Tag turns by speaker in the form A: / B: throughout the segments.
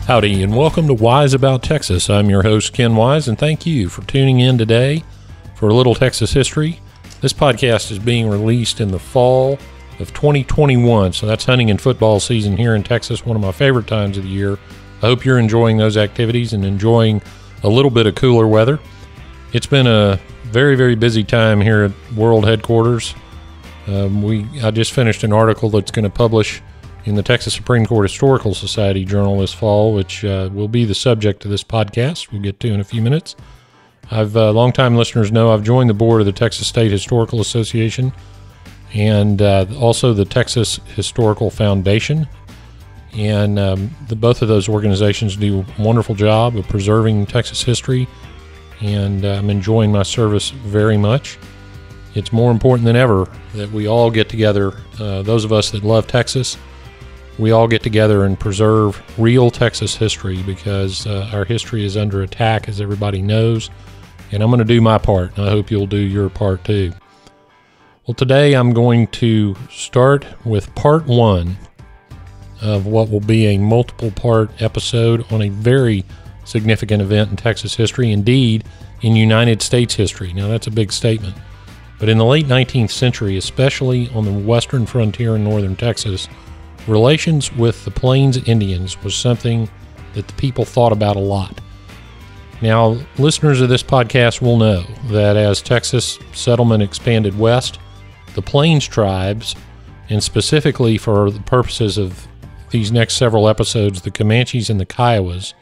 A: Howdy, and welcome to Wise About Texas. I'm your host, Ken Wise, and thank you for tuning in today for a little Texas history. This podcast is being released in the fall of 2021, so that's hunting and football season here in Texas, one of my favorite times of the year. I hope you're enjoying those activities and enjoying a little bit of cooler weather. It's been a very, very busy time here at World Headquarters. I just finished an article that's going to publish in the Texas Supreme Court Historical Society Journal this fall, which will be the subject of this podcast we'll get to in a few minutes. Longtime listeners know I've joined the board of the Texas State Historical Association and also the Texas Historical Foundation. And both of those organizations do a wonderful job of preserving Texas history, and I'm enjoying my service very much. It's more important than ever that we all get together, those of us that love Texas, we all get together and preserve real Texas history, because our history is under attack, as everybody knows, and I'm going to do my part, and I hope you'll do your part too. Well, today I'm going to start with part one of what will be a multiple-part episode on a very significant event in Texas history, indeed in United States history. Now, that's a big statement, but in the late 19th century, especially on the western frontier in northern Texas, relations with the Plains Indians was something that the people thought about a lot. Now, listeners of this podcast will know that as Texas settlement expanded west, the Plains tribes, and specifically for the purposes of these next several episodes, the Comanches and the Kiowas,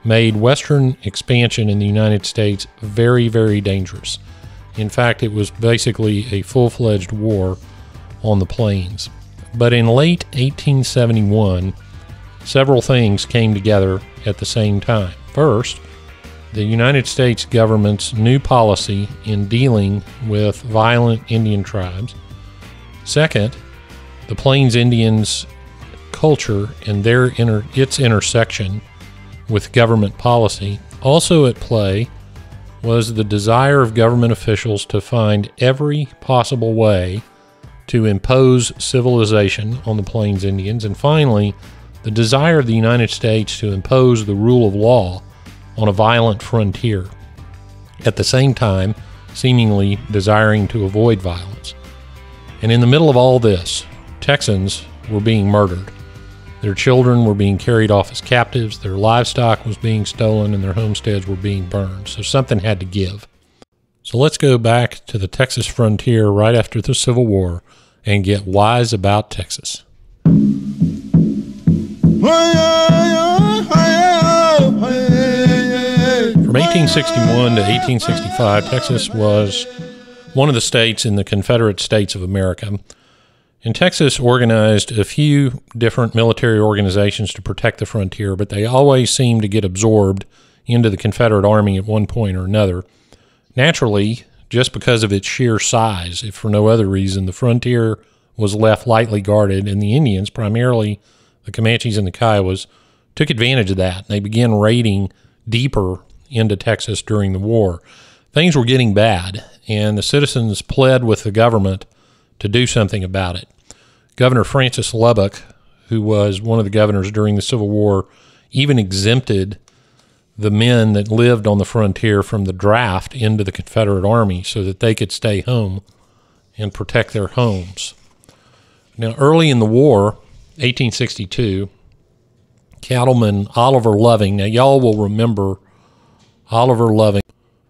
A: made western expansion in the United States very, very dangerous. In fact, it was basically a full-fledged war on the plains. But in late 1871, several things came together at the same time. First, the United States government's new policy in dealing with violent Indian tribes. Second, the Plains Indians' culture and its intersection with government policy. Also at play was the desire of government officials to find every possible way to impose civilization on the Plains Indians, and finally, the desire of the United States to impose the rule of law on a violent frontier, at the same time seemingly desiring to avoid violence. And in the middle of all this, Texans were being murdered. Their children were being carried off as captives, their livestock was being stolen, and their homesteads were being burned. So something had to give. So let's go back to the Texas frontier right after the Civil War and get wise about Texas. From 1861 to 1865, Texas was one of the states in the Confederate States of America. And Texas organized a few different military organizations to protect the frontier, but they always seemed to get absorbed into the Confederate Army at one point or another. Naturally, just because of its sheer size, if for no other reason, the frontier was left lightly guarded, and the Indians, primarily the Comanches and the Kiowas, took advantage of that. They began raiding deeper into Texas during the war. Things were getting bad, and the citizens pled with the government to do something about it. Governor Francis Lubbock, who was one of the governors during the Civil War, even exempted the men that lived on the frontier from the draft into the Confederate Army so that they could stay home and protect their homes. Now, early in the war, 1862, Cattleman Oliver Loving, now y'all will remember Oliver Loving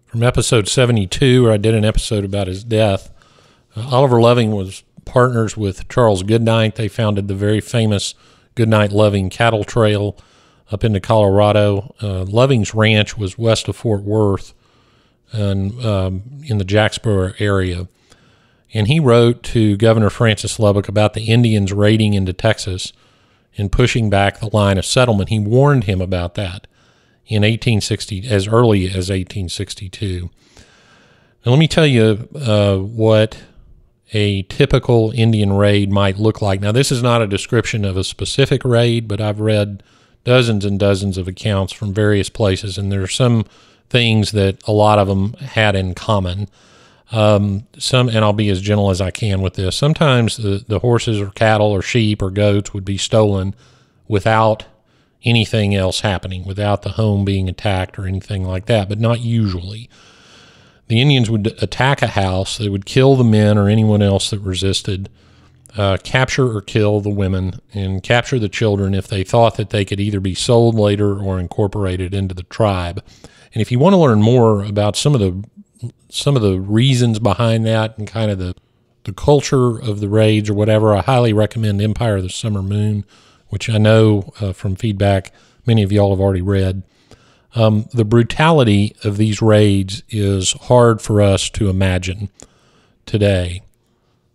A: from episode 72, where I did an episode about his death. Oliver Loving was partners with Charles Goodnight. They founded the very famous Goodnight-Loving Cattle Trail up into Colorado. Loving's ranch was west of Fort Worth and in the Jacksboro area. And he wrote to Governor Francis Lubbock about the Indians raiding into Texas and pushing back the line of settlement. He warned him about that in 1860, as early as 1862. Now, let me tell you what a typical Indian raid might look like. Now, this is not a description of a specific raid, but I've read dozens and dozens of accounts from various places, and there are some things that a lot of them had in common. And I'll be as gentle as I can with this. Sometimes the horses or cattle or sheep or goats would be stolen without anything else happening, without the home being attacked or anything like that, but not usually. The Indians would attack a house. They would kill the men or anyone else that resisted, capture or kill the women, and capture the children if they thought that they could either be sold later or incorporated into the tribe. And if you want to learn more about some of the reasons behind that and kind of the culture of the raids or whatever, I highly recommend Empire of the Summer Moon, which I know from feedback many of y'all have already read. The brutality of these raids is hard for us to imagine today.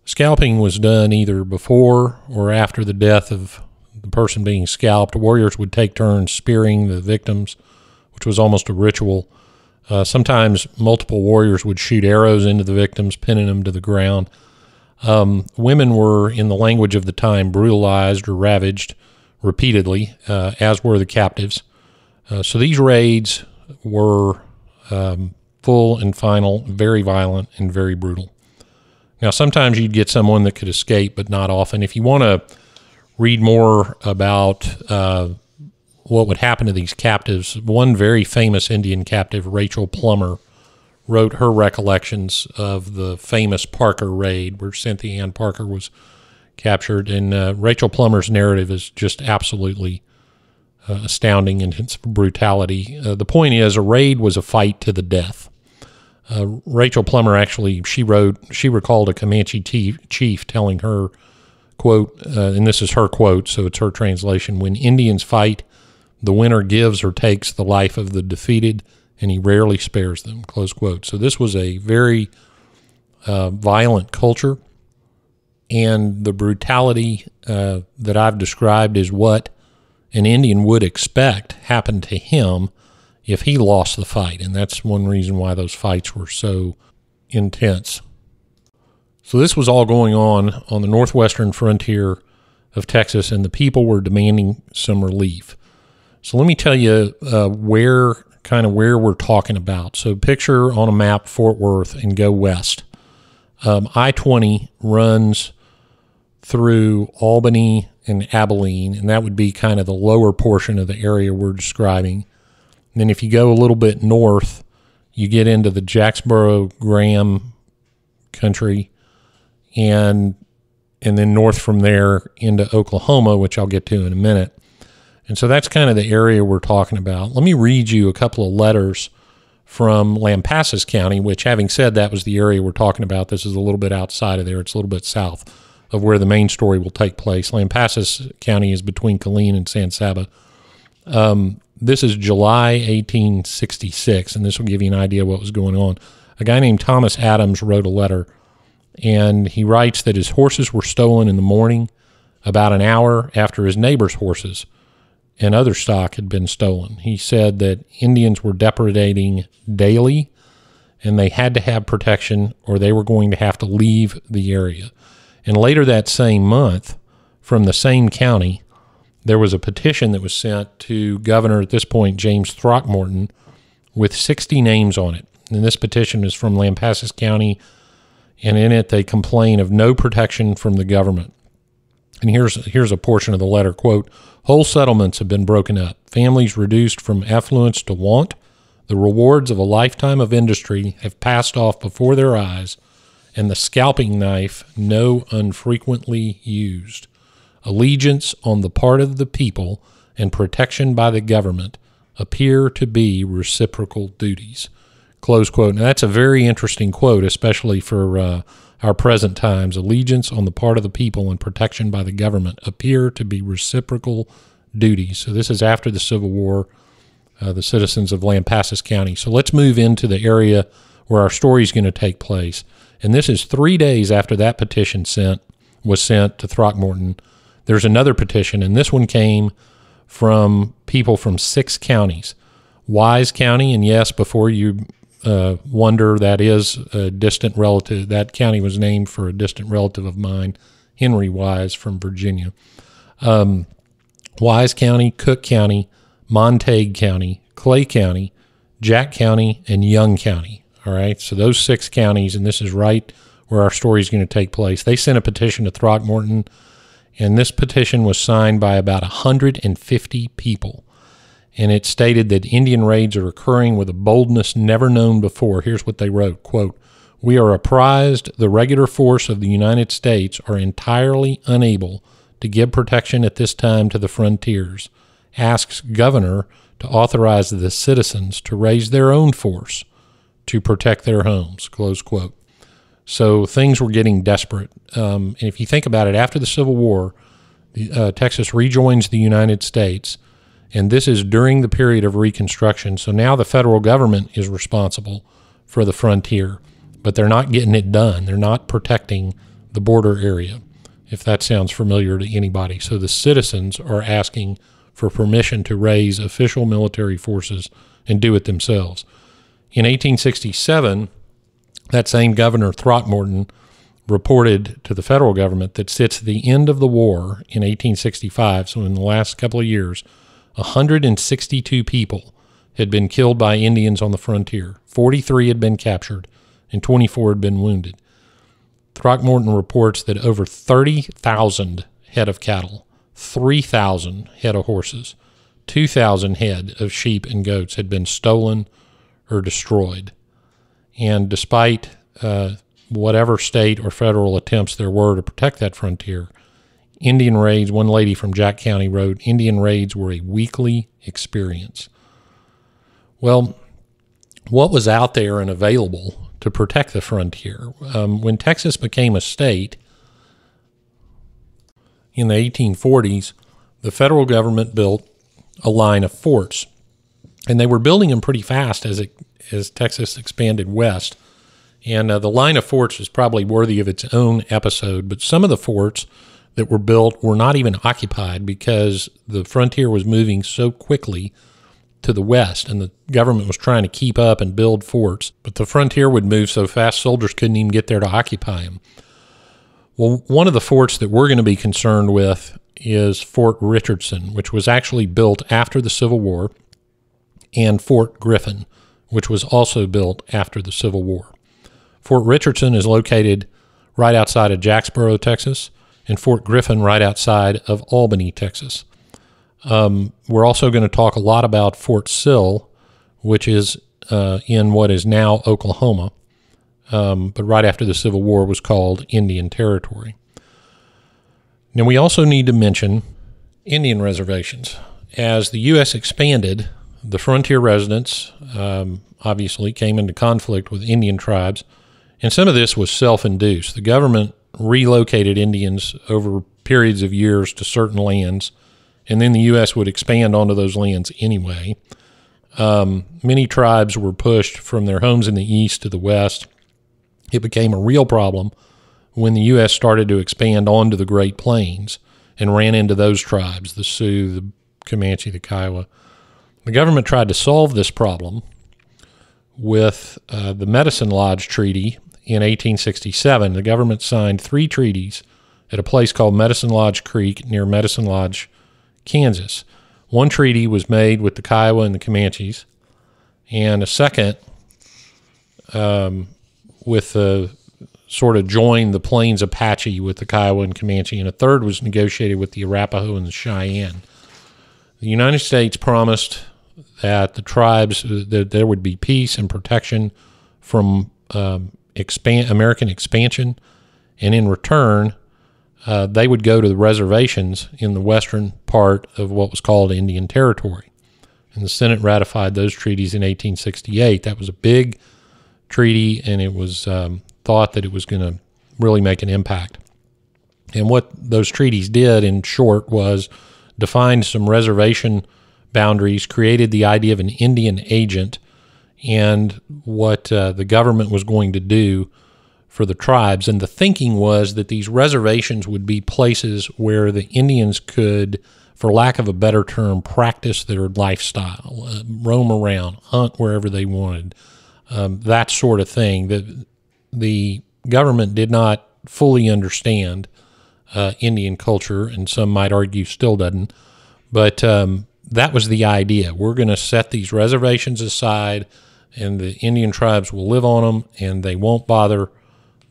A: Scalping was done either before or after the death of the person being scalped. Warriors would take turns spearing the victims, which was almost a ritual. Sometimes multiple warriors would shoot arrows into the victims, pinning them to the ground. Women were, in the language of the time, brutalized or ravaged repeatedly, as were the captives. So these raids were full and final, very violent, and very brutal. Now, sometimes you'd get someone that could escape, but not often. If you want to read more about what would happen to these captives, one very famous Indian captive, Rachel Plummer, wrote her recollections of the famous Parker raid where Cynthia Ann Parker was captured. And Rachel Plummer's narrative is just absolutely astounding in its brutality. The point is, a raid was a fight to the death. Rachel Plummer actually, she recalled a Comanche chief telling her, quote, and this is her quote, so it's her translation, "When Indians fight, the winner gives or takes the life of the defeated, and he rarely spares them," close quote. So this was a very violent culture, and the brutality that I've described is what an Indian would expect happened to him if he lost the fight, and that's one reason why those fights were so intense. So this was all going on the northwestern frontier of Texas, and the people were demanding some relief. So let me tell you where we're talking about. So picture on a map Fort Worth and go west. I-20 runs through Albany and Abilene, and that would be kind of the lower portion of the area we're describing. And then if you go a little bit north, you get into the Jacksboro-Graham country, and then north from there into Oklahoma, which I'll get to in a minute. And so that's kind of the area we're talking about. Let me read you a couple of letters from Lampasas County, which, having said that was the area we're talking about, this is a little bit outside of there. It's a little bit south of where the main story will take place. Lampasas County is between Killeen and San Saba. This is July 1866, and this will give you an idea of what was going on. A guy named Thomas Adams wrote a letter, and he writes that his horses were stolen in the morning about an hour after his neighbor's horses and other stock had been stolen. He said that Indians were depredating daily, and they had to have protection or they were going to have to leave the area. And later that same month, from the same county, there was a petition that was sent to Governor, at this point, James Throckmorton, with 60 names on it. And this petition is from Lampasas County, and in it they complain of no protection from the government. And here's a portion of the letter, quote, "Whole settlements have been broken up, families reduced from affluence to want. The rewards of a lifetime of industry have passed off before their eyes, and the scalping knife no unfrequently used. Allegiance on the part of the people and protection by the government appear to be reciprocal duties." Close quote. Now that's a very interesting quote, especially for our present times. Allegiance on the part of the people and protection by the government appear to be reciprocal duties. So this is after the Civil War, the citizens of Lampasas County. So let's move into the area where our story is going to take place. And this is 3 days after that petition was sent to Throckmorton. There's another petition, and this one came from people from 6 counties. Wise County, and yes, before you wonder, that is a distant relative. That county was named for a distant relative of mine, Henry Wise from Virginia. Wise County, Cook County, Montague County, Clay County, Jack County, and Young County All right, so those 6 counties, and this is right where our story is going to take place, they sent a petition to Throckmorton, and this petition was signed by about 150 people. And it stated that Indian raids are occurring with a boldness never known before. Here's what they wrote, quote, "We are apprised the regular force of the United States are entirely unable to give protection at this time to the frontiers. Asks governor to authorize the citizens to raise their own force to protect their homes," close quote. So things were getting desperate. And if you think about it, after the Civil War, Texas rejoins the United States, and this is during the period of Reconstruction. So now the federal government is responsible for the frontier, but they're not getting it done. They're not protecting the border area, if that sounds familiar to anybody. So the citizens are asking for permission to raise official military forces and do it themselves. In 1867, that same governor, Throckmorton, reported to the federal government that since the end of the war in 1865, so in the last couple of years, 162 people had been killed by Indians on the frontier. 43 had been captured, and 24 had been wounded. Throckmorton reports that over 30,000 head of cattle, 3,000 head of horses, 2,000 head of sheep and goats had been stolen or destroyed. And despite whatever state or federal attempts there were to protect that frontier, Indian raids, one lady from Jack County wrote, Indian raids were a weekly experience. Well, what was out there and available to protect the frontier? When Texas became a state in the 1840s, the federal government built a line of forts, and they were building them pretty fast as Texas expanded west. And the line of forts is probably worthy of its own episode, but some of the forts that were built were not even occupied because the frontier was moving so quickly to the west, and the government was trying to keep up and build forts, but the frontier would move so fast soldiers couldn't even get there to occupy them. Well, one of the forts that we're going to be concerned with is Fort Richardson, which was actually built after the Civil War, and Fort Griffin, which was also built after the Civil War. Fort Richardson is located right outside of Jacksboro, Texas, and Fort Griffin right outside of Albany, Texas. We're also going to talk a lot about Fort Sill, which is in what is now Oklahoma, but right after the Civil War was called Indian Territory. Now, we also need to mention Indian reservations. As the U.S. expanded, the frontier residents obviously came into conflict with Indian tribes, and some of this was self-induced. The government relocated Indians over periods of years to certain lands, and then the U.S. would expand onto those lands anyway. Many tribes were pushed from their homes in the east to the west. It became a real problem when the U.S. started to expand onto the Great Plains and ran into those tribes, the Sioux, the Comanche, the Kiowa. The government tried to solve this problem with the Medicine Lodge Treaty in 1867. The government signed 3 treaties at a place called Medicine Lodge Creek near Medicine Lodge, Kansas. One treaty was made with the Kiowa and the Comanches, and a second with the sort of joined the Plains Apache with the Kiowa and Comanche, and a third was negotiated with the Arapaho and the Cheyenne. The United States promised that the tribes, that there would be peace and protection from American expansion, and in return, they would go to the reservations in the western part of what was called Indian Territory. And the Senate ratified those treaties in 1868. That was a big treaty, and it was thought that it was going to really make an impact. And what those treaties did, in short, was defined some reservation boundaries, created the idea of an Indian agent, and what the government was going to do for the tribes. And the thinking was that these reservations would be places where the Indians could, for lack of a better term, practice their lifestyle, roam around, hunt wherever they wanted, that sort of thing. The government did not fully understand Indian culture, and some might argue still doesn't, but that was the idea. We're going to set these reservations aside. and the Indian tribes will live on them, and they won't bother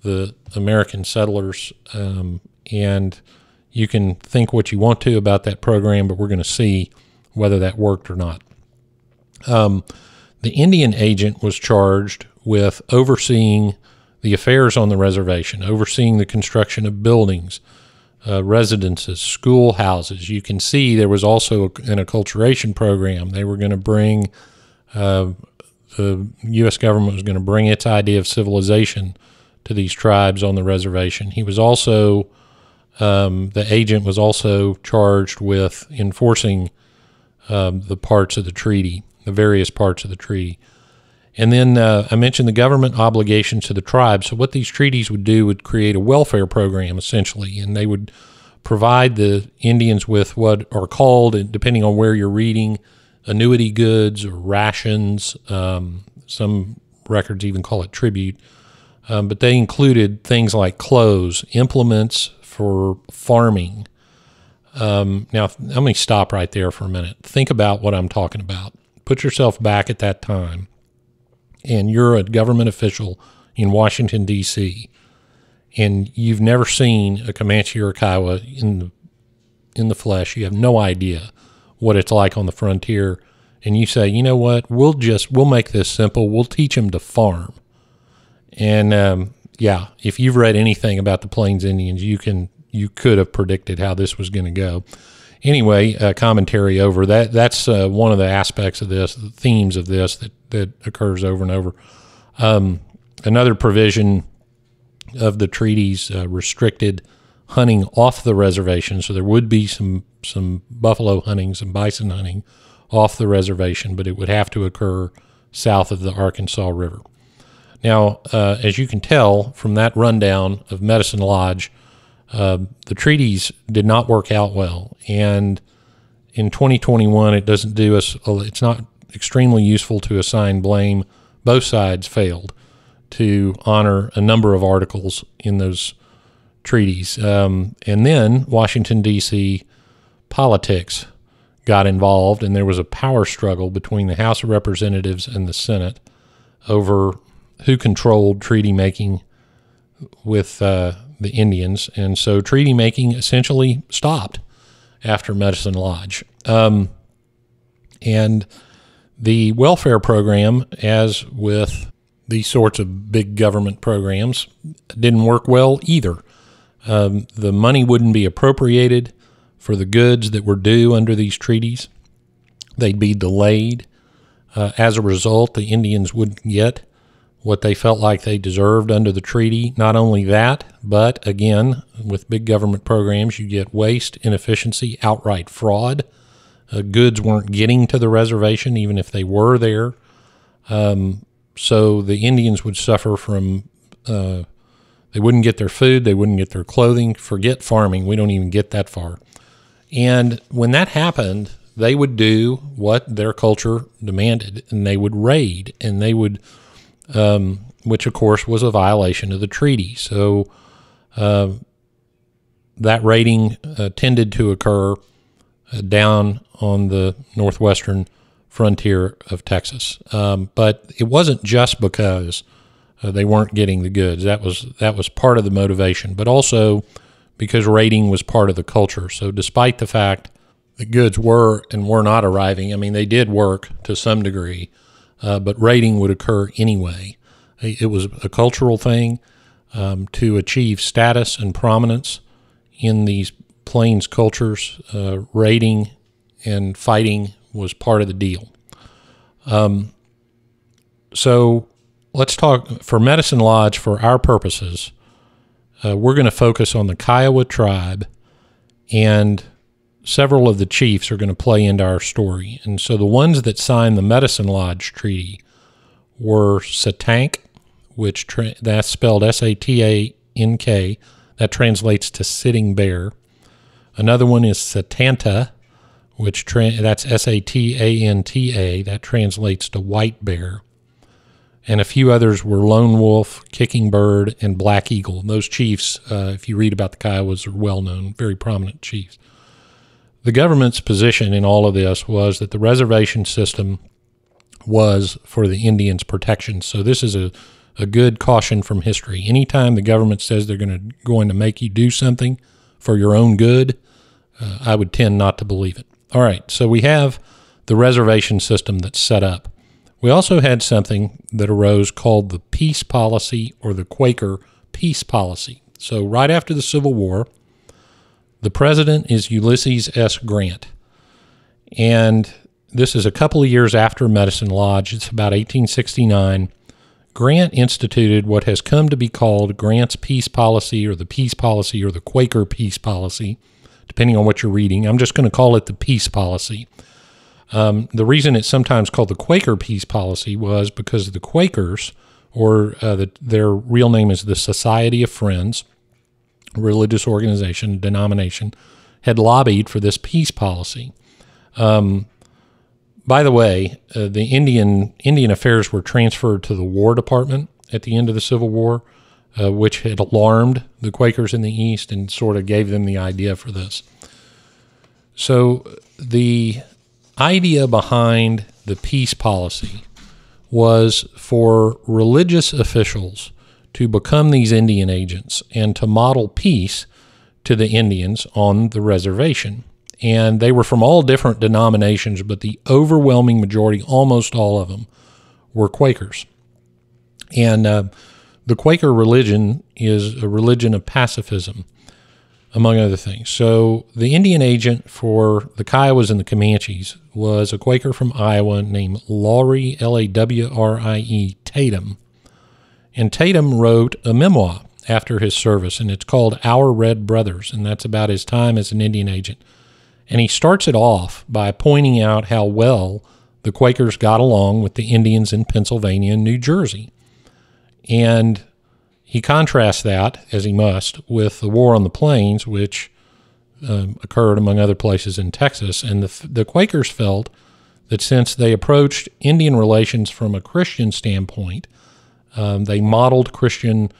A: the American settlers. And you can think what you want to about that program, but we're going to see whether that worked or not. The Indian agent was charged with overseeing the affairs on the reservation, overseeing the construction of buildings, residences, schoolhouses. You can see there was also an acculturation program. They were going to bring, the U.S. government was going to bring its idea of civilization to these tribes on the reservation. He was also, the agent was also charged with enforcing the parts of the treaty, the various parts of the treaty. And then I mentioned the government obligations to the tribes. So what these treaties would do would create a welfare program, essentially, and they would provide the Indians with what are called, depending on where you're reading, annuity goods or rations. Some records even call it tribute. But they included things like clothes, implements for farming. Now, let me stop right there for a minute. Think about what I'm talking about. Put yourself back at that time, and you're a government official in Washington, D.C., and you've never seen a Comanche or a Kiowa in the flesh. You have no idea what it's like on the frontier, and you say, you know what, we'll make this simple. We'll teach them to farm. And yeah, if you've read anything about the Plains Indians, you could have predicted how this was going to go. Anyway, commentary over that. That's one of the aspects of this, the themes of this that occurs over and over. Another provision of the treaties restricted hunting off the reservation, so there would be some buffalo hunting, some bison hunting off the reservation, but it would have to occur south of the Arkansas River. Now, as you can tell from that rundown of Medicine Lodge, the treaties did not work out well, and in 2021, it's not extremely useful to assign blame. Both sides failed to honor a number of articles in those treaties. And then Washington, D.C. politics got involved, and there was a power struggle between the House of Representatives and the Senate over who controlled treaty making with the Indians. And so treaty making essentially stopped after Medicine Lodge. And the welfare program, as with these sorts of big government programs, didn't work well either. The money wouldn't be appropriated for the goods that were due under these treaties. They'd be delayed. As a result, the Indians wouldn't get what they felt like they deserved under the treaty. Not only that, but again, with big government programs, you get waste, inefficiency, outright fraud. Goods weren't getting to the reservation, even if they were there. So the Indians would suffer from, they wouldn't get their food, they wouldn't get their clothing. Forget farming, we don't even get that far. And when that happened, they would do what their culture demanded, and they would raid, and they would, which of course was a violation of the treaty. So that raiding tended to occur down on the northwestern frontier of Texas. But it wasn't just because they weren't getting the goods. That was part of the motivation, but also because raiding was part of the culture. So despite the fact that goods were and were not arriving, I mean, they did work to some degree, but raiding would occur anyway. It was a cultural thing to achieve status and prominence in these Plains cultures. Raiding and fighting was part of the deal. So let's talk, for Medicine Lodge, for our purposes, we're going to focus on the Kiowa tribe, and several of the chiefs are going to play into our story. And so the ones that signed the Medicine Lodge Treaty were Satank, which that's spelled S-A-T-A-N-K. That translates to sitting bear. Another one is Satanta, which that's S-A-T-A-N-T-A. That translates to white bear. And a few others were Lone Wolf, Kicking Bird, and Black Eagle. And those chiefs, if you read about the Kiowas, are well-known, very prominent chiefs. The government's position in all of this was that the reservation system was for the Indians' protection. So this is a good caution from history. Anytime the government says they're going to make you do something for your own good, I would tend not to believe it. All right, so we have the reservation system that's set up. We also had something that arose called the peace policy, or the Quaker peace policy. So right after the Civil War, the president is Ulysses S. Grant. And this is a couple of years after Medicine Lodge. It's about 1869. Grant instituted what has come to be called Grant's peace policy, or the peace policy, or the Quaker peace policy, depending on what you're reading. I'm just going to call it the peace policy. The reason it's sometimes called the Quaker peace policy was because the Quakers, or their real name is the Society of Friends, religious organization, denomination, had lobbied for this peace policy. By the way, the Indian affairs were transferred to the War Department at the end of the Civil War, which had alarmed the Quakers in the East and sort of gave them the idea for this. So the idea behind the peace policy was for religious officials to become these Indian agents and to model peace to the Indians on the reservation. And they were from all different denominations, but the overwhelming majority, almost all of them, were Quakers. And the Quaker religion is a religion of pacifism, among other things. So the Indian agent for the Kiowas and the Comanches was a Quaker from Iowa named Lawrie, Lawrie Tatum. And Tatum wrote a memoir after his service, and it's called Our Red Brothers, and that's about his time as an Indian agent. And he starts it off by pointing out how well the Quakers got along with the Indians in Pennsylvania and New Jersey. And he contrasts that, as he must, with the War on the Plains, which occurred, among other places, in Texas. And the Quakers felt that since they approached Indian relations from a Christian standpoint, they modeled Christian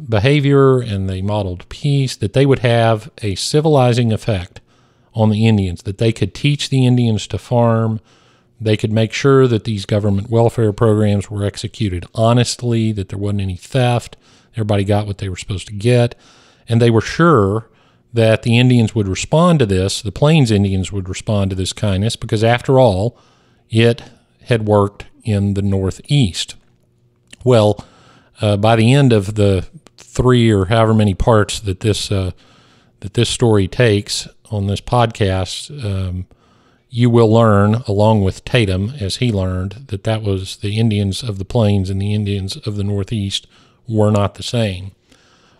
A: behavior and they modeled peace, that they would have a civilizing effect on the Indians, that they could teach the Indians to farm, they could make sure that these government welfare programs were executed honestly, that there wasn't any theft, everybody got what they were supposed to get, and they were sure that the Indians would respond to this, the Plains Indians would respond to this kindness, because after all, it had worked in the Northeast. Well, by the end of the 3 or however many parts that this story takes on this podcast, you will learn, along with Tatum, as he learned, that was the Indians of the Plains and the Indians of the Northeast were not the same.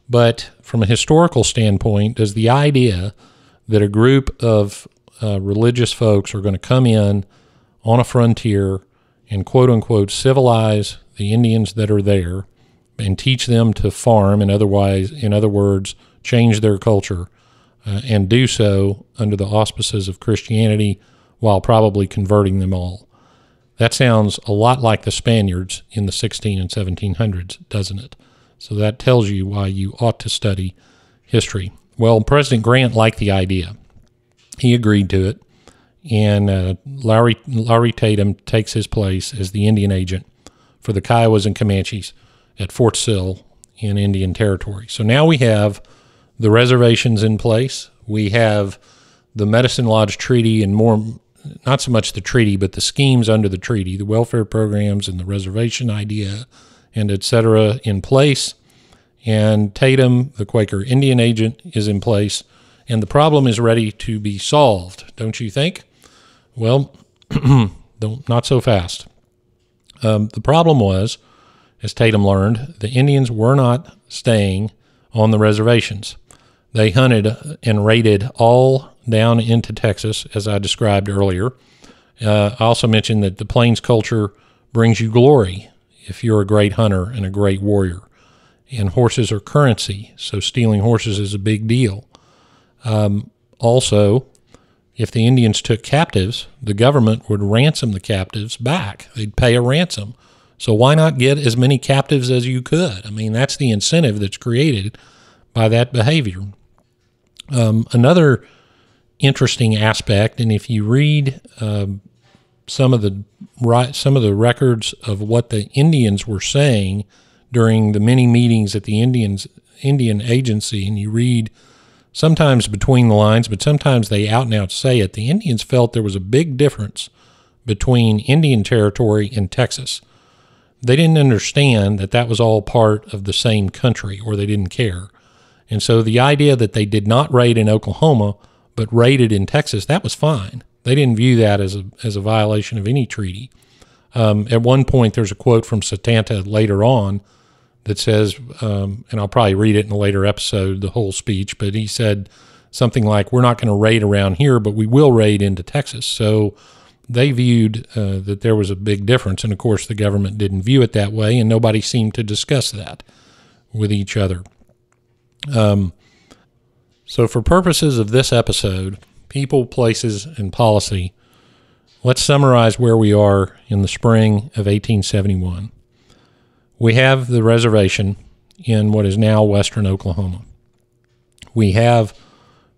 A: But from a historical standpoint, does the idea that a group of religious folks are going to come in on a frontier and quote-unquote civilize the Indians that are there and teach them to farm, and in other words, change their culture, and do so under the auspices of Christianity while probably converting them all? That sounds a lot like the Spaniards in the 16 and 1700s, doesn't it? So that tells you why you ought to study history. Well, President Grant liked the idea. He agreed to it, and Lawrie Tatum takes his place as the Indian agent for the Kiowas and Comanches at Fort Sill in Indian Territory. So now we have the reservations in place. We have the Medicine Lodge Treaty, and more, not so much the treaty, but the schemes under the treaty, the welfare programs and the reservation idea, and et cetera, in place. And Tatum, the Quaker Indian agent, is in place, and the problem is ready to be solved, don't you think? Well, not so fast. The problem was, as Tatum learned, the Indians were not staying on the reservations. They hunted and raided all down into Texas, as I described earlier. I also mentioned that the Plains culture brings you glory if you're a great hunter and a great warrior. And horses are currency, so stealing horses is a big deal. Also, if the Indians took captives, the government would ransom the captives back. They'd pay a ransom. So why not get as many captives as you could? I mean, that's the incentive that's created by that behavior. Another interesting aspect, and if you read some of the records of what the Indians were saying during the many meetings at the Indian agency, and you read sometimes between the lines, but sometimes they out and out say it. The Indians felt there was a big difference between Indian Territory and Texas. They didn't understand that that was all part of the same country, or they didn't care. And so the idea that they did not raid in Oklahoma but raided in Texas, that was fine. They didn't view that as a violation of any treaty. At one point, there's a quote from Satanta later on that says, and I'll probably read it in a later episode, the whole speech, but he said something like, we're not going to raid around here, but we will raid into Texas. So they viewed that there was a big difference, and of course the government didn't view it that way, and nobody seemed to discuss that with each other. So for purposes of this episode, people, places, and policy, let's summarize where we are in the spring of 1871. We have the reservation in what is now western Oklahoma. We have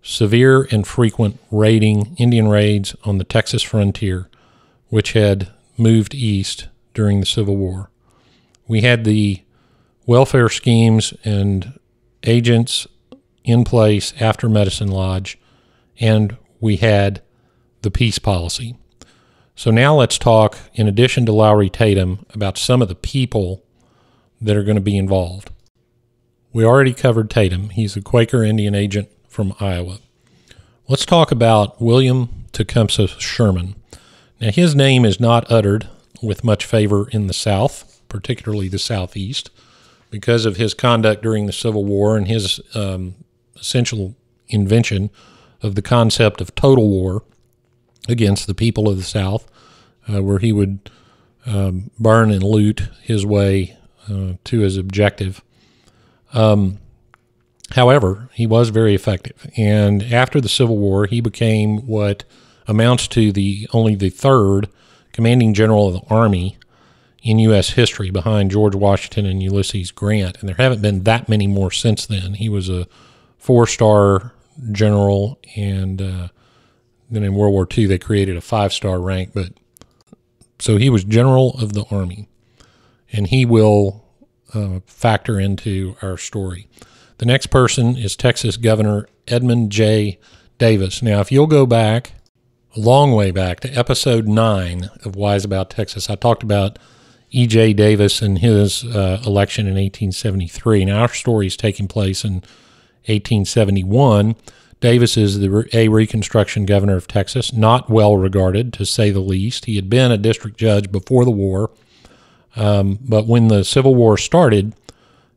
A: severe and frequent Indian raids on the Texas frontier, which had moved east during the Civil War. We had the welfare schemes and agents in place after Medicine Lodge, and we had the peace policy. So now let's talk, in addition to Lowry Tatum, about some of the people that are going to be involved. We already covered Tatum. He's a Quaker Indian agent from Iowa. Let's talk about William Tecumseh Sherman. Now, his name is not uttered with much favor in the South, particularly the Southeast, because of his conduct during the Civil War and his essential invention of the concept of total war against the people of the South, where he would burn and loot his way to his objective. However, he was very effective, and after the Civil War, he became what amounts to only the third commanding general of the Army in U.S. history, behind George Washington and Ulysses Grant, and there haven't been that many more since then. He was a 4-star general, and then in World War II they created a 5-star rank, but so he was general of the Army, and he will factor into our story. The next person is Texas Governor Edmund J. Davis. Now, if you'll go back, a long way back, to episode 9 of Wise About Texas, I talked about E.J. Davis and his election in 1873. Now, our story is taking place in 1871. Davis is a Reconstruction governor of Texas, not well regarded, to say the least. He had been a district judge before the war, but when the Civil War started,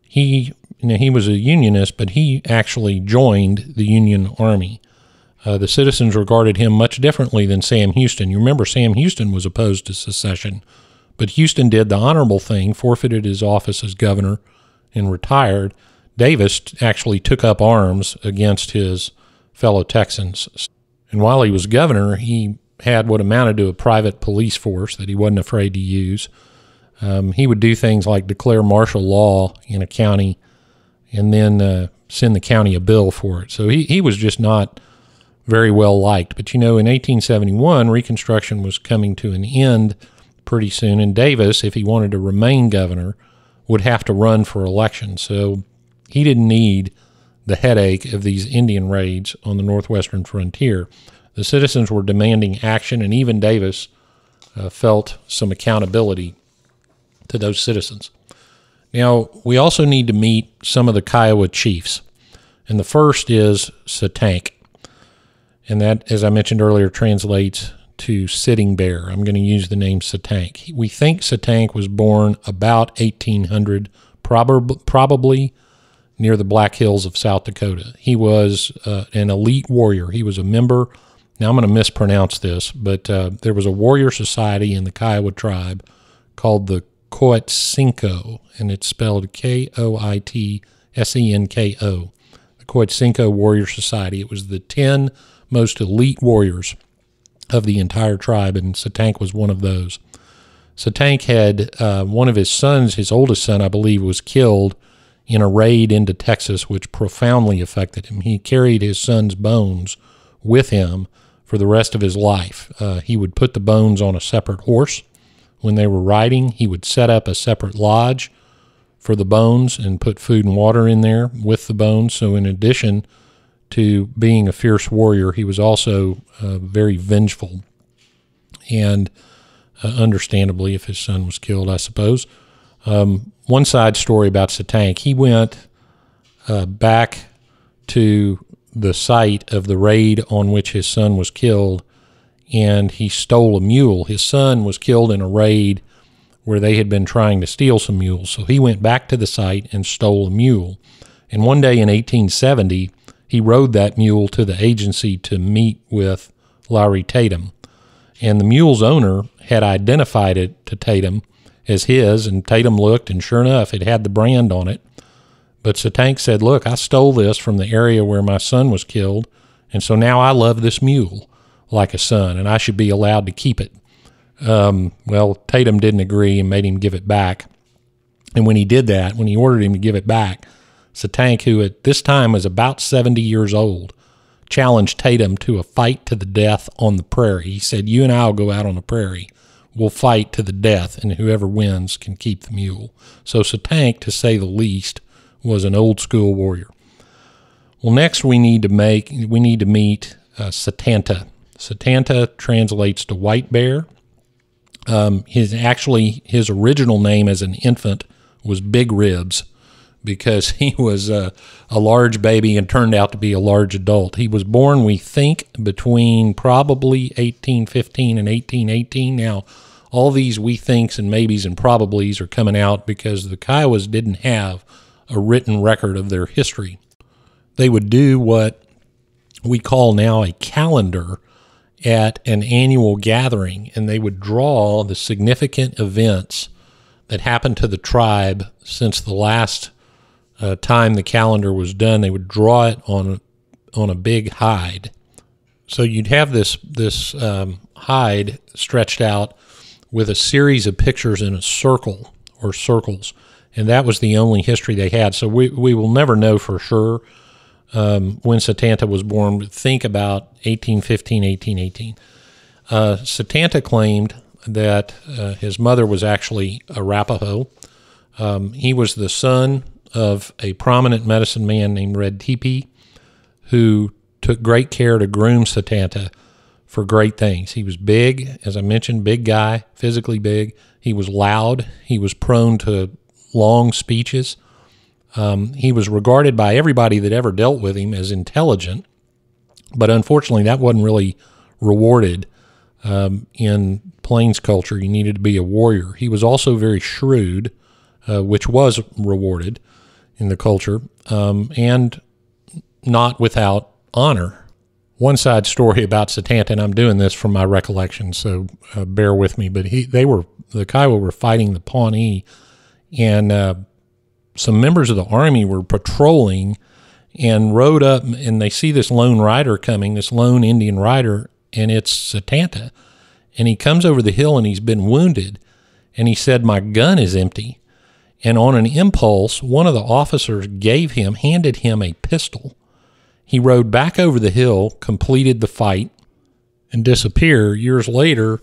A: he was a Unionist, but he actually joined the Union Army. The citizens regarded him much differently than Sam Houston. You remember Sam Houston was opposed to secession, but Houston did the honorable thing, forfeited his office as governor, and retired. Davis actually took up arms against his fellow Texans. And while he was governor, he had what amounted to a private police force that he wasn't afraid to use. He would do things like declare martial law in a county and then send the county a bill for it. So he was just not very well liked. But, in 1871, Reconstruction was coming to an end pretty soon, and Davis, if he wanted to remain governor, would have to run for election. So he didn't need the headache of these Indian raids on the northwestern frontier. The citizens were demanding action, and even Davis felt some accountability to those citizens. Now, we also need to meet some of the Kiowa chiefs, and the first is Satank, and that, as I mentioned earlier, translates to sitting bear. I'm going to use the name Satank. We think Satank was born about 1800, probably near the Black Hills of South Dakota. He was an elite warrior. He was a member, now I'm going to mispronounce this, but there was a warrior society in the Kiowa tribe called the Coetsinco, and it's spelled Koitsenko, the Coetsinco Warrior Society. It was the 10 most elite warriors of the entire tribe, and Satank was one of those. Satank had one of his sons, his oldest son, I believe, was killed in a raid into Texas, which profoundly affected him. He carried his son's bones with him for the rest of his life. He would put the bones on a separate horse when they were riding. He would set up a separate lodge for the bones and put food and water in there with the bones. So in addition to being a fierce warrior, he was also very vengeful. And understandably, if his son was killed, I suppose. One side story about Satank, he went back to the site of the raid on which his son was killed, and he stole a mule. His son was killed in a raid where they had been trying to steal some mules. So he went back to the site and stole a mule. And one day in 1870, he rode that mule to the agency to meet with Lowry Tatum. And the mule's owner had identified it to Tatum as his, and Tatum looked, and sure enough, it had the brand on it. But Satank said, look, I stole this from the area where my son was killed, and so now I love this mule like a son, and I should be allowed to keep it. Well, Tatum didn't agree and made him give it back. And when he did that, when he ordered him to give it back, Satank, who at this time was about 70 years old, challenged Tatum to a fight to the death on the prairie. He said, you and I will go out on the prairie. We'll fight to the death, and whoever wins can keep the mule. So Satank, to say the least, was an old school warrior. Well, next we need to meet Satanta. Satanta translates to white bear. His original name as an infant was Big Ribs, because he was a large baby and turned out to be a large adult. He was born, we think, between probably 1815 and 1818. Now, all these we thinks and maybes and probablys are coming out because the Kiowas didn't have a written record of their history. They would do what we call now a calendar at an annual gathering, and they would draw the significant events that happened to the tribe since the last time the calendar was done. They would draw it on a big hide. So you'd have this hide stretched out with a series of pictures in a circle or circles, and that was the only history they had. So we will never know for sure when Satanta was born. But think about 1815, 1818. Satanta claimed that his mother was actually Arapaho. He was the son of a prominent medicine man named Red Teepee, who took great care to groom Satanta for great things. He was big, as I mentioned, big guy, physically big. He was loud. He was prone to long speeches. He was regarded by everybody that ever dealt with him as intelligent, but unfortunately that wasn't really rewarded in Plains culture. You needed to be a warrior. He was also very shrewd, which was rewarded in the culture, and not without honor. One side story about Satanta, and I'm doing this from my recollection, so bear with me, but the Kiowa were fighting the Pawnee, and some members of the army were patrolling and rode up, and they see this lone rider coming, this lone Indian rider, and it's Satanta. And he comes over the hill, and he's been wounded, and he said, my gun is empty. And on an impulse, one of the officers handed him a pistol. He rode back over the hill, completed the fight, and disappeared. Years later,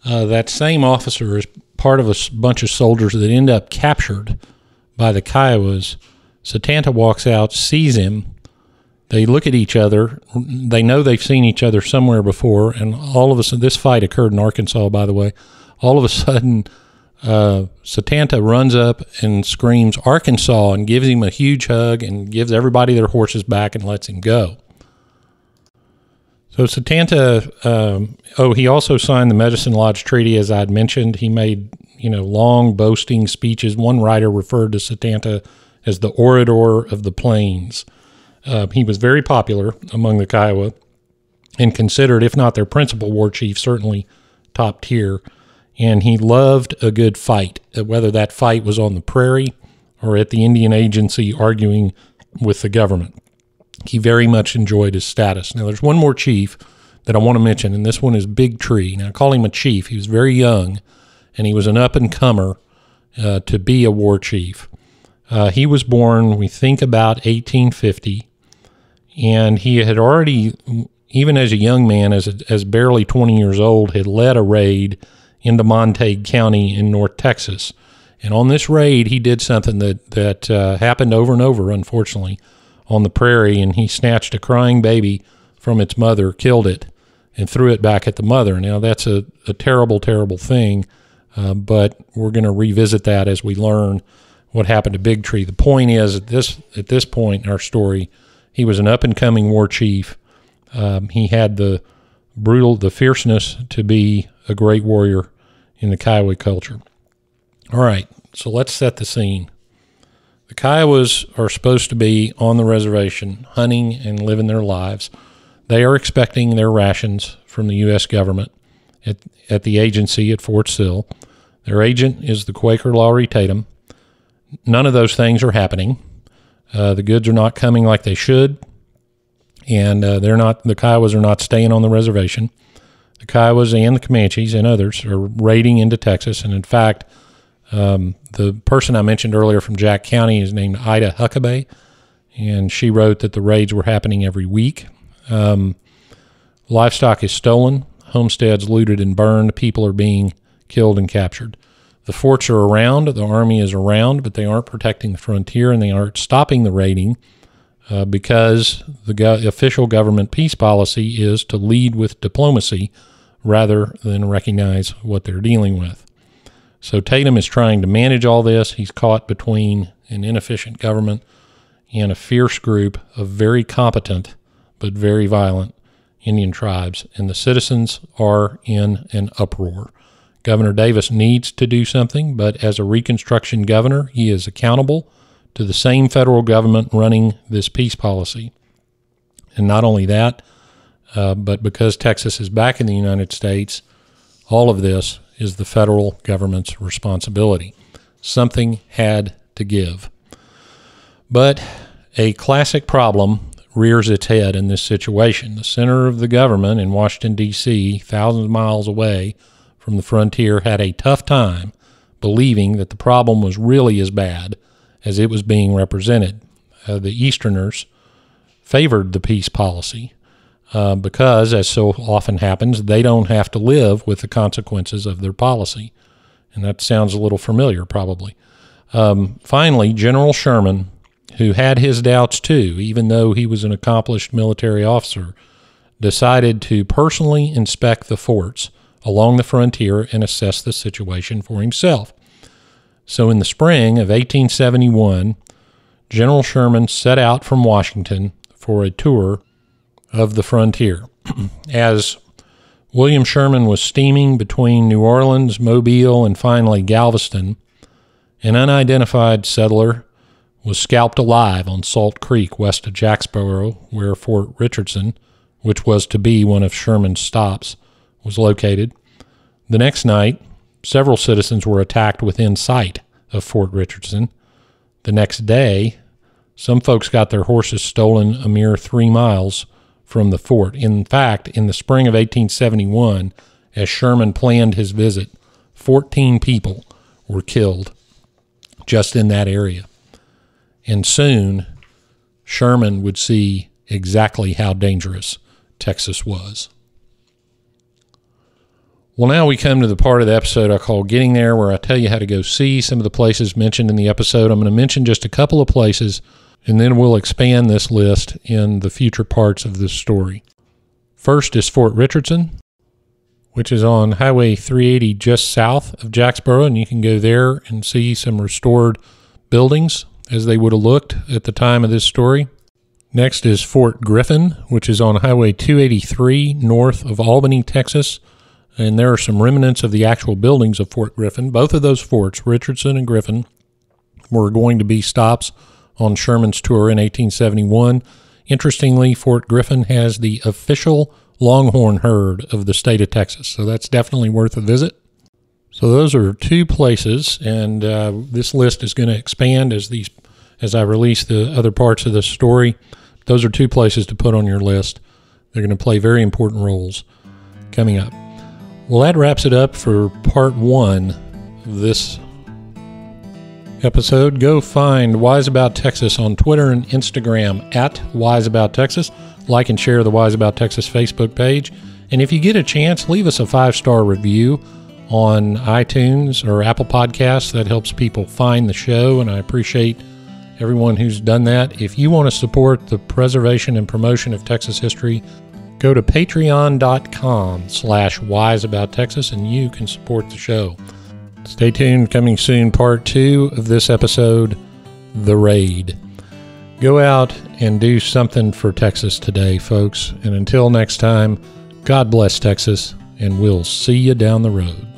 A: that same officer is part of a bunch of soldiers that end up captured by the Kiowas. Satanta walks out, sees him. They look at each other. They know they've seen each other somewhere before, and all of a sudden, this fight occurred in Arkansas, by the way. All of a sudden, Satanta runs up and screams Arkansas and gives him a huge hug and gives everybody their horses back and lets him go. So Satanta, he also signed the Medicine Lodge Treaty, as I had mentioned. He made, long boasting speeches. One writer referred to Satanta as the orator of the plains. He was very popular among the Kiowa and considered, if not their principal war chief, certainly top tier. And he loved a good fight, whether that fight was on the prairie or at the Indian Agency arguing with the government. He very much enjoyed his status. Now, there's one more chief that I want to mention, and this one is Big Tree. Now, I call him a chief. He was very young, and he was an up-and-comer to be a war chief. He was born, we think, about 1850, and he had already even as a young man, as barely 20 years old, had led a raid into Montague County in North Texas. And on this raid, he did something that happened over and over, unfortunately, on the prairie, and he snatched a crying baby from its mother, killed it, and threw it back at the mother. Now, that's a terrible, terrible thing, but we're going to revisit that as we learn what happened to Big Tree. The point is, at this point in our story, he was an up-and-coming war chief. He had the fierceness to be a great warrior in the Kiowa culture. All right, so let's set the scene. The Kiowas are supposed to be on the reservation, hunting and living their lives. They are expecting their rations from the U.S. government at the agency at Fort Sill. Their agent is the Quaker Lowry Tatum. None of those things are happening. The goods are not coming like they should, and the Kiowas are not staying on the reservation. The Kiowas and the Comanches and others are raiding into Texas, and in fact, the person I mentioned earlier from Jack County is named Ida Huckabee, and she wrote that the raids were happening every week. Livestock is stolen, homesteads looted and burned, people are being killed and captured. The forts are around, the army is around, but they aren't protecting the frontier, and they aren't stopping the raiding because the official government peace policy is to lead with diplomacy rather than recognize what they're dealing with. So Tatum is trying to manage all this. He's caught between an inefficient government and a fierce group of very competent but very violent Indian tribes, and the citizens are in an uproar. Governor Davis needs to do something, but as a Reconstruction governor, he is accountable to the same federal government running this peace policy. And not only that, but because Texas is back in the United States, all of this is the federal government's responsibility. Something had to give. But a classic problem rears its head in this situation. The center of the government in Washington, D.C., thousands of miles away from the frontier, had a tough time believing that the problem was really as bad as it was being represented. The Easterners favored the peace policy because, as so often happens, they don't have to live with the consequences of their policy. And that sounds a little familiar, probably. Finally, General Sherman, who had his doubts too, even though he was an accomplished military officer, decided to personally inspect the forts along the frontier and assess the situation for himself. So in the spring of 1871, General Sherman set out from Washington for a tour of the frontier. As William Sherman was steaming between New Orleans, Mobile, and finally Galveston, an unidentified settler was scalped alive on Salt Creek west of Jacksboro, where Fort Richardson, which was to be one of Sherman's stops, was located. The next night, several citizens were attacked within sight of Fort Richardson. The next day, some folks got their horses stolen a mere 3 miles from the fort. In fact, in the spring of 1871, as Sherman planned his visit, 14 people were killed just in that area. And soon, Sherman would see exactly how dangerous Texas was. Well, now we come to the part of the episode I call Getting There, where I tell you how to go see some of the places mentioned in the episode. I'm going to mention just a couple of places, and then we'll expand this list in the future parts of this story. First is Fort Richardson, which is on Highway 380 just south of Jacksboro, and you can go there and see some restored buildings as they would have looked at the time of this story. Next is Fort Griffin, which is on Highway 283 north of Albany, Texas, and there are some remnants of the actual buildings of Fort Griffin. Both of those forts, Richardson and Griffin, were going to be stops on Sherman's tour in 1871. Interestingly, Fort Griffin has the official longhorn herd of the state of Texas, so that's definitely worth a visit. So those are two places, and this list is going to expand as I release the other parts of the story. Those are two places to put on your list. They're going to play very important roles coming up. Well, that wraps it up for part one of this episode, go find Wise About Texas on Twitter and Instagram at Wise About Texas. Like and share the Wise About Texas Facebook page. And if you get a chance, leave us a 5-star review on iTunes or Apple Podcasts. That helps people find the show, and I appreciate everyone who's done that. If you want to support the preservation and promotion of Texas history, go to patreon.com/wiseabouttexas and you can support the show. Stay tuned. Coming soon, part 2 of this episode, The Raid. Go out and do something for Texas today, folks. And until next time, God bless Texas, and we'll see you down the road.